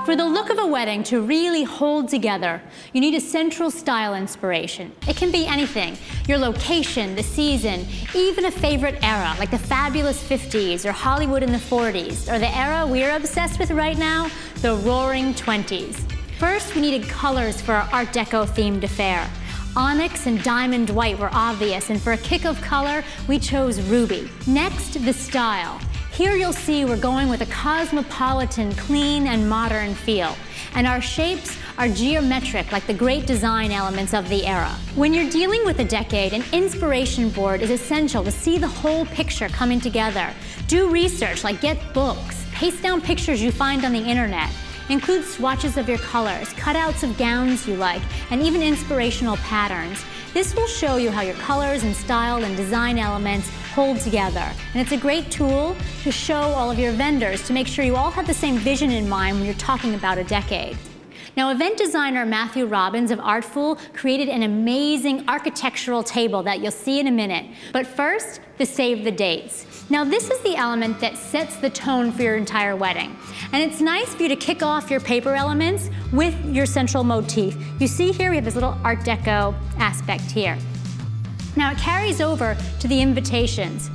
For the look of a wedding to really hold together, you need a central style inspiration. It can be anything, your location, the season, even a favorite era, like the fabulous 50s or Hollywood in the 40s, or the era we're obsessed with right now, the roaring 20s. First, we needed colors for our Art Deco themed affair. Onyx and diamond white were obvious, and for a kick of color, we chose ruby. Next, the style. Here you'll see we're going with a cosmopolitan, clean, and modern feel. And our shapes are geometric, like the great design elements of the era. When you're dealing with a decade, an inspiration board is essential to see the whole picture coming together. Do research, like get books, paste down pictures you find on the internet. Include swatches of your colors, cutouts of gowns you like, and even inspirational patterns. This will show you how your colors and style and design elements hold together. And it's a great tool to show all of your vendors to make sure you all have the same vision in mind when you're talking about a decade. Now, event designer Matthew Robbins of Artful created an amazing architectural table that you'll see in a minute. But first, the save the dates. Now, this is the element that sets the tone for your entire wedding. And it's nice for you to kick off your paper elements with your central motif. You see here we have this little Art Deco aspect here. Now, it carries over to the invitations.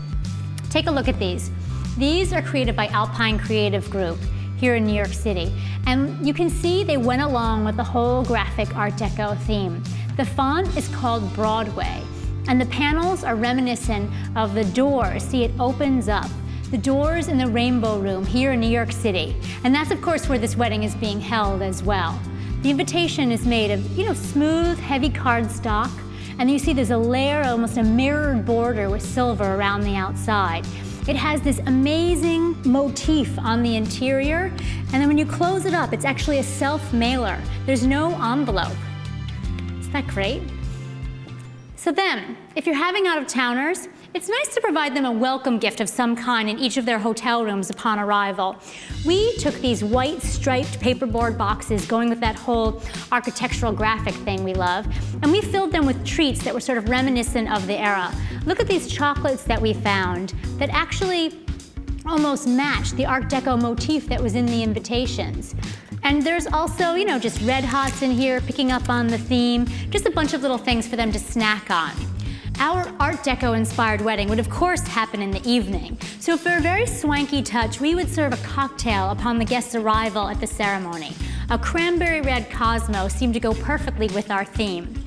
Take a look at these. These are created by Alpine Creative Group here in New York City. And you can see they went along with the whole graphic Art Deco theme. The font is called Broadway, and the panels are reminiscent of the doors. See, it opens up. The doors in the Rainbow Room here in New York City. And that's, of course, where this wedding is being held as well. The invitation is made of, smooth, heavy cardstock. And you see there's a layer, almost a mirrored border with silver around the outside. It has this amazing motif on the interior, and then when you close it up, it's actually a self-mailer. There's no envelope. Isn't that great? So then, if you're having out-of-towners, it's nice to provide them a welcome gift of some kind in each of their hotel rooms upon arrival. We took these white striped paperboard boxes going with that whole architectural graphic thing we love, and we filled them with treats that were sort of reminiscent of the era. Look at these chocolates that we found that actually almost match the Art Deco motif that was in the invitations. And there's also, just Red Hots in here, picking up on the theme, just a bunch of little things for them to snack on. Our Art Deco-inspired wedding would, of course, happen in the evening. So for a very swanky touch, we would serve a cocktail upon the guest's arrival at the ceremony. A cranberry red Cosmo seemed to go perfectly with our theme.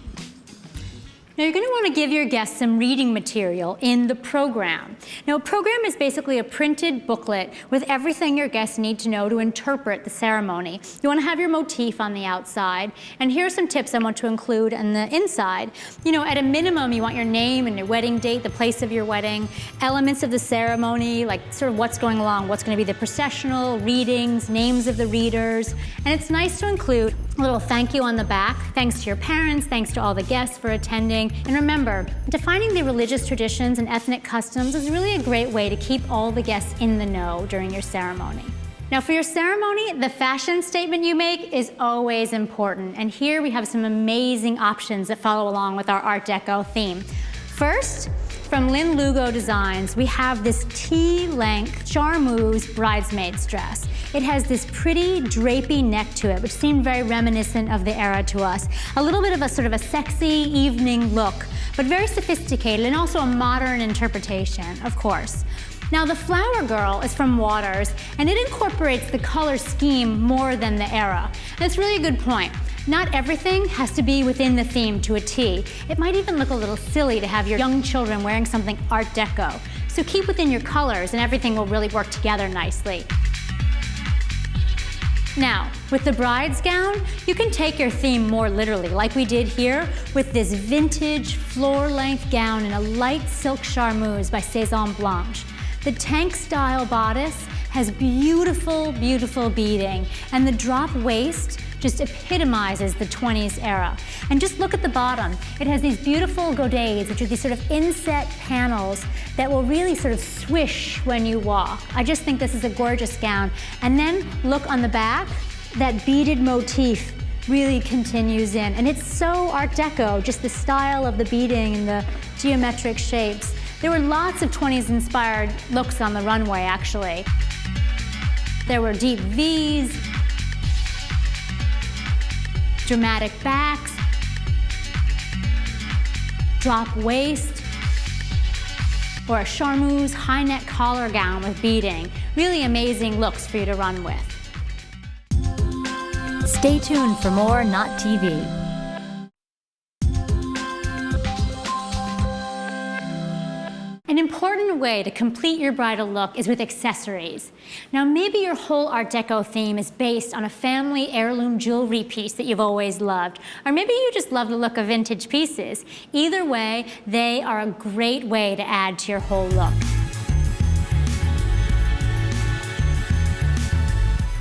Now, you're going to want to give your guests some reading material in the program. Now, a program is basically a printed booklet with everything your guests need to know to interpret the ceremony. You want to have your motif on the outside, and here are some tips I want to include on the inside. At a minimum, you want your name and your wedding date, the place of your wedding, elements of the ceremony, like sort of what's going along, what's going to be the processional, readings, names of the readers, and it's nice to include a little thank you on the back. Thanks to your parents, thanks to all the guests for attending. And remember, defining the religious traditions and ethnic customs is really a great way to keep all the guests in the know during your ceremony. Now, for your ceremony, the fashion statement you make is always important. And here we have some amazing options that follow along with our Art Deco theme. First, from Lynn Lugo Designs, we have this T-length charmeuse bridesmaid's dress. It has this pretty drapey neck to it, which seemed very reminiscent of the era to us. A little bit of a sort of a sexy evening look, but very sophisticated and also a modern interpretation, of course. Now, the Flower Girl is from Waters, and it incorporates the color scheme more than the era. And it's really a good point. Not everything has to be within the theme to a T. It might even look a little silly to have your young children wearing something Art Deco. So keep within your colors and everything will really work together nicely. Now, with the bride's gown, you can take your theme more literally, like we did here with this vintage floor-length gown in a light silk charmeuse by Saison Blanche. The tank-style bodice has beautiful, beautiful beading, and the drop waist just epitomizes the 20s era. And just look at the bottom. It has these beautiful godets, which are these sort of inset panels that will really sort of swish when you walk. I just think this is a gorgeous gown. And then look on the back, that beaded motif really continues in. And it's so Art Deco, just the style of the beading and the geometric shapes. There were lots of 20s inspired looks on the runway, actually. There were deep V's, dramatic backs, drop waist, or a charmeuse high neck collar gown with beading. Really amazing looks for you to run with. Stay tuned for more Not TV. An important way to complete your bridal look is with accessories. Now, maybe your whole Art Deco theme is based on a family heirloom jewelry piece that you've always loved, or maybe you just love the look of vintage pieces. Either way, they are a great way to add to your whole look.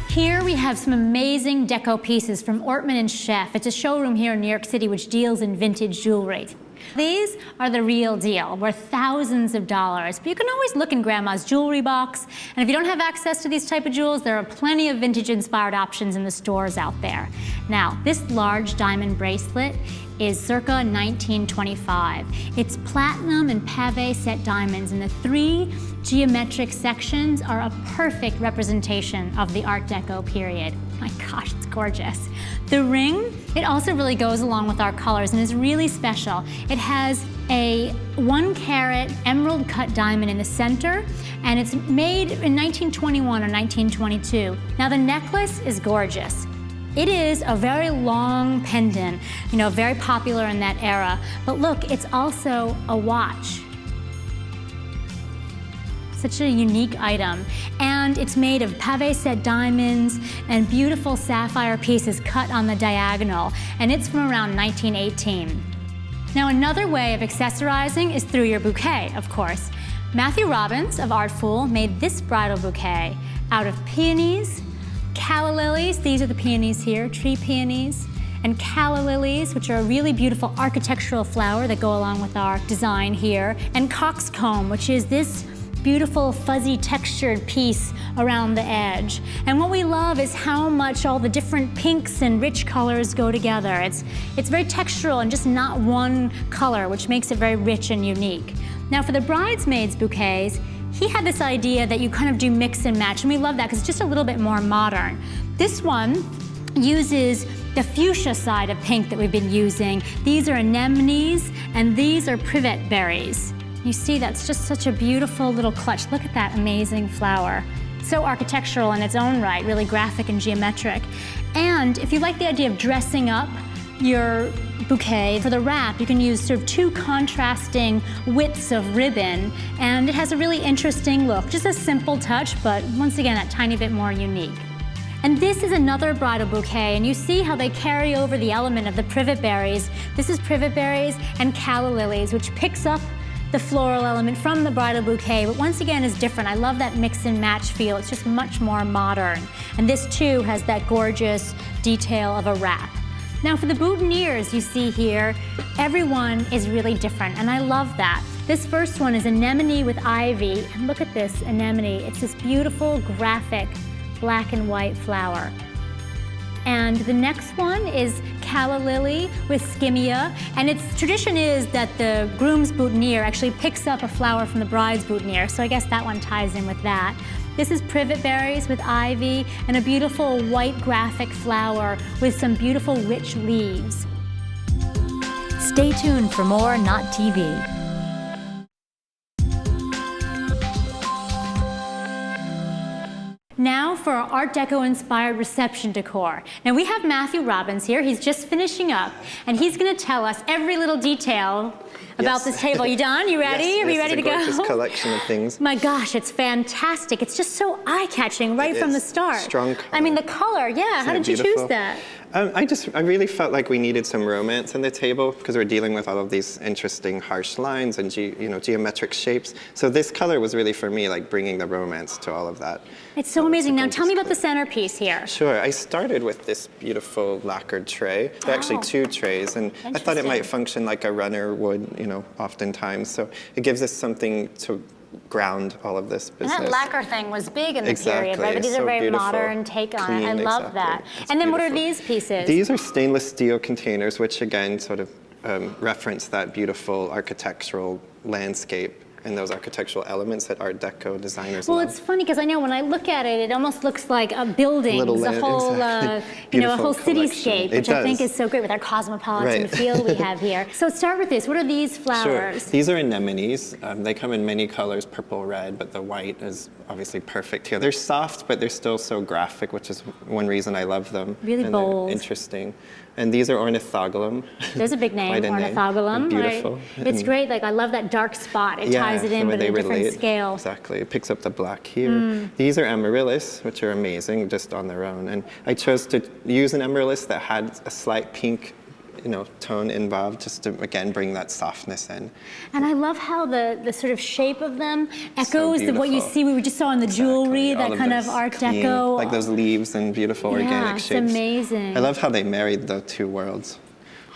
Here we have some amazing Deco pieces from Ortman & Chef. It's a showroom here in New York City which deals in vintage jewelry. These are the real deal, worth thousands of dollars, but you can always look in Grandma's jewelry box, and if you don't have access to these type of jewels, there are plenty of vintage-inspired options in the stores out there. Now, this large diamond bracelet is circa 1925. It's platinum and pave set diamonds, and the 3 geometric sections are a perfect representation of the Art Deco period. My gosh, it's gorgeous. The ring, it also really goes along with our colors and is really special. It has a 1-carat emerald cut diamond in the center, and it's made in 1921 or 1922. Now the necklace is gorgeous. It is a very long pendant, very popular in that era. But look, it's also a watch. Such a unique item. And it's made of pave set diamonds and beautiful sapphire pieces cut on the diagonal. And it's from around 1918. Now, another way of accessorizing is through your bouquet, of course. Matthew Robbins of Artful made this bridal bouquet out of peonies, calla lilies, these are the peonies here, tree peonies, and calla lilies, which are a really beautiful architectural flower that go along with our design here, and coxcomb, which is this beautiful fuzzy textured piece around the edge. And what we love is how much all the different pinks and rich colors go together. It's very textural and just not one color, which makes it very rich and unique. Now for the bridesmaids bouquets, he had this idea that you kind of do mix and match, and we love that because it's just a little bit more modern. This one uses the fuchsia side of pink that we've been using. These are anemones, and these are privet berries. You see, that's just such a beautiful little clutch. Look at that amazing flower. So architectural in its own right, really graphic and geometric. And if you like the idea of dressing up your bouquet, for the wrap, you can use sort of 2 contrasting widths of ribbon, and it has a really interesting look. Just a simple touch, but once again, that tiny bit more unique. And this is another bridal bouquet, and you see how they carry over the element of the privet berries. This is privet berries and calla lilies, which picks up the floral element from the bridal bouquet, but once again is different. I love that mix and match feel. It's just much more modern. And this too has that gorgeous detail of a wrap. Now for the boutonnieres you see here, everyone is really different, and I love that. This first one is anemone with ivy, and look at this anemone. It's this beautiful graphic black and white flower. And the next one is calla lily with skimmia, and its tradition is that the groom's boutonniere actually picks up a flower from the bride's boutonniere, so I guess that one ties in with that. This is privet berries with ivy and a beautiful white graphic flower with some beautiful rich leaves. Stay tuned for more Not TV. Now for our Art Deco inspired reception decor. Now we have Matthew Robbins here. He's just finishing up, and he's going to tell us every little detail about this table. You done? You ready? Yes, Are you ready to go? It's a gorgeous collection of things. My gosh, it's fantastic. It's just so eye-catching right from the start. Strong color. I mean, the color, yeah. How did you choose that? I really felt like we needed some romance in the table because we're dealing with all of these interesting harsh lines and geometric shapes. So this color was really for me like bringing the romance to all of that. It's so amazing. Now tell me about the centerpiece here. Sure. I started with this beautiful lacquered tray. There are actually 2 trays, and I thought it might function like a runner would, oftentimes. So it gives us something to ground all of this business. And that lacquer thing was big in the period, right? But these are very beautiful, modern take on it. I love that. It's and then beautiful. What are these pieces? These are stainless steel containers, which again sort of reference that beautiful architectural landscape and those architectural elements that Art Deco designers Well, love. it's funny because I know when I look at it, it almost looks like a building, a whole, exactly. a whole Beautiful cityscape, which I think is so great with our cosmopolitan Right. feel we have here. So start with this. What are these flowers? Sure. These are anemones. They come in many colors, purple, red, but the white is obviously perfect here. They're soft, but they're still so graphic, which is one reason I love them. Really and bold. They're interesting. And these are ornithogalum. There's a big name, Quite a name. ornithogalum. They're beautiful. Right? It's great. Like I love that dark spot. It ties it in, the way but at a they different relate. scale. Exactly. It picks up the black here. These are amaryllis, which are amazing just on their own. And I chose to use an amaryllis that had a slight pink tone involved, just to, again, bring that softness in. And I love how the sort of shape of them echoes So what you see, we just saw in the jewelry, All that kind this of Art clean, Deco. like those leaves and beautiful organic it's shapes. amazing. I love how they married the two worlds.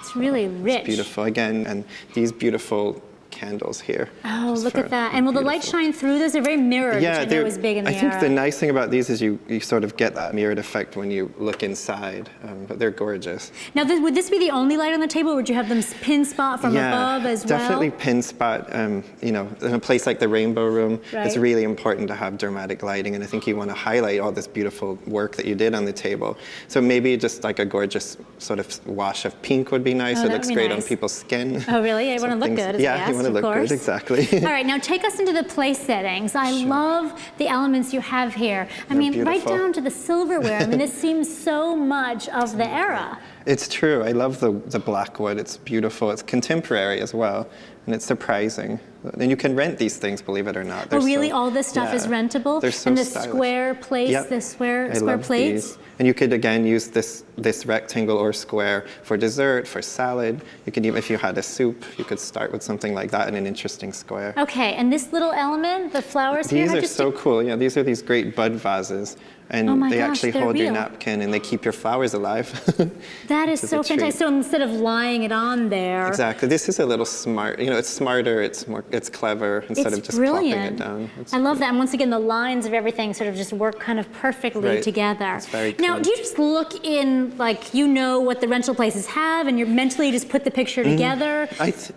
It's really rich. It's beautiful, again, and these beautiful candles here. Oh, look at that. And will the light shine through those? They're very mirrored, which I know is big in the I think era. the nice thing about these is you sort of get that mirrored effect when you look inside, but they're gorgeous. Now, would this be the only light on the table, or would you have them pin spot from above as well? Definitely pin spot. In a place like the Rainbow Room, it's really important to have dramatic lighting, and I think you want to highlight all this beautiful work that you did on the table. So maybe just like a gorgeous sort of wash of pink would be nice. Oh, it looks great on people's skin. Oh, really? I want to look good as a guest, you want to look good, exactly. All right, now take us into the place settings. I love the elements you have here. I mean, right down to the silverware. I mean, this seems so much of the era. It's true. I love the black wood. It's beautiful. It's contemporary as well, and it's surprising. And you can rent these things, believe it or not. Oh, really? All this stuff is rentable? They're so and the stylish. Square plates, the square plates? These. And you could, again, use this rectangle or square for dessert, for salad. You could even, if you had a soup, you could start with something like that in an interesting square. Okay, and this little element, the flowers here? These are so cool. Yeah, these are these great bud vases. And they actually hold your napkin and they keep your flowers alive. That is so fantastic. So instead of lying it on there. Exactly. This is a little smart. It's smarter, it's clever instead of just plopping it down. I love that. And once again, the lines of everything sort of just work kind of perfectly together. It's very clean. Now, do you just look in, like, you know what the rental places have and you mentally just put the picture together?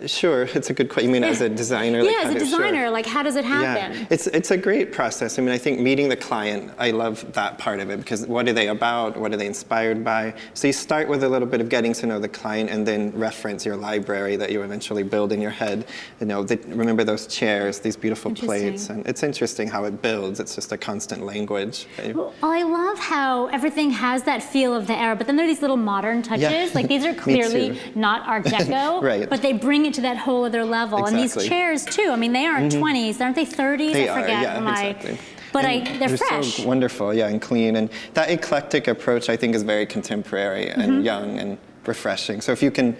Sure, it's a good question. You mean as a designer? Yeah, as a designer, like how does it happen? Yeah, it's a great process. I mean, I think meeting the client, I love that part of it, because what are they about? What are they inspired by? So you start with a little bit of getting to know the client and then reference your library that you eventually build in your head. Remember those chairs, these beautiful plates, and it's interesting how it builds. It's just a constant language. Well, I love how everything has that feel of the era, but then there are these little modern touches. Like these are clearly not Art Deco, but they bring it to that whole other level. Exactly. And these chairs too, I mean, they aren't 20s, aren't they 30s? They I forget. are, exactly. But they're fresh. So wonderful, and clean. And that eclectic approach, I think, is very contemporary and young and refreshing. So if you can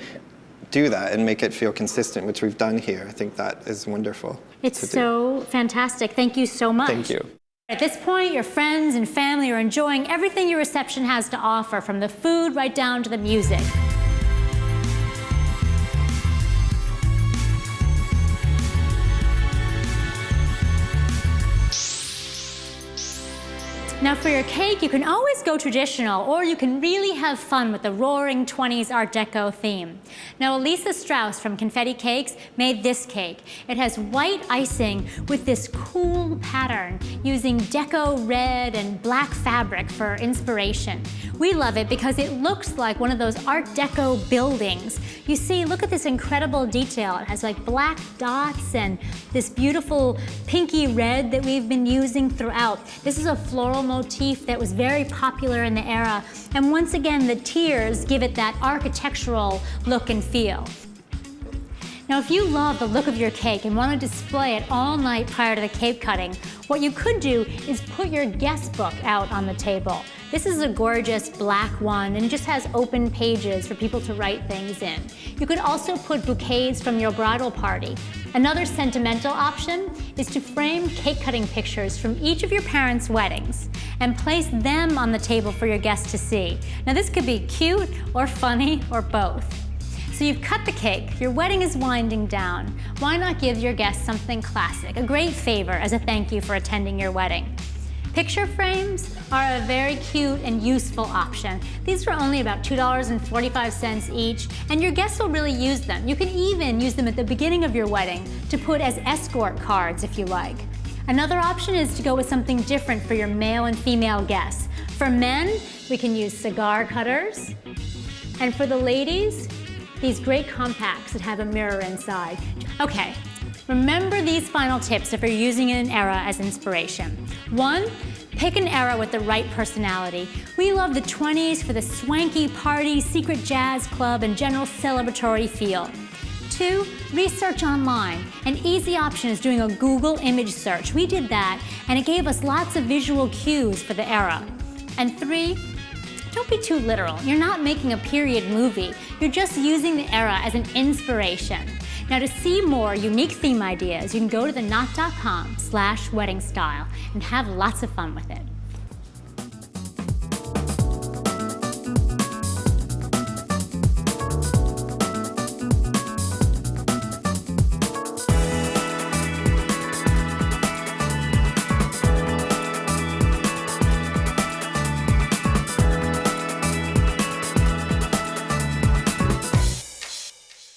do that and make it feel consistent, which we've done here, I think that is wonderful. It's so fantastic. Thank you so much. Thank you. At this point, your friends and family are enjoying everything your reception has to offer, from the food right down to the music. Now for your cake, you can always go traditional, or you can really have fun with the roaring 20s Art Deco theme. Now Elisa Strauss from Confetti Cakes made this cake. It has white icing with this cool pattern using Deco red and black fabric for inspiration. We love it because it looks like one of those Art Deco buildings. You see, look at this incredible detail. It has like black dots and this beautiful pinky red that we've been using throughout. This is a floral motif that was very popular in the era. And once again, the tiers give it that architectural look and feel. Now, if you love the look of your cake and want to display it all night prior to the cake cutting, what you could do is put your guest book out on the table. This is a gorgeous black one and just has open pages for people to write things in. You could also put bouquets from your bridal party. Another sentimental option is to frame cake cutting pictures from each of your parents' weddings and place them on the table for your guests to see. Now this could be cute or funny or both. So you've cut the cake, your wedding is winding down. Why not give your guests something classic, a great favor as a thank you for attending your wedding? Picture frames are a very cute and useful option. These are only about $2.45 each, and your guests will really use them. You can even use them at the beginning of your wedding to put as escort cards if you like. Another option is to go with something different for your male and female guests. For men, we can use cigar cutters, and for the ladies, these great compacts that have a mirror inside. Okay, remember these final tips if you're using an era as inspiration. 1, pick an era with the right personality. We love the 20s for the swanky party, secret jazz club, and general celebratory feel. 2, research online. An easy option is doing a Google image search. We did that, and it gave us lots of visual cues for the era. And 3, don't be too literal. You're not making a period movie. You're just using the era as an inspiration. Now, to see more unique theme ideas, you can go to theknotau.com/wedding style and have lots of fun with it.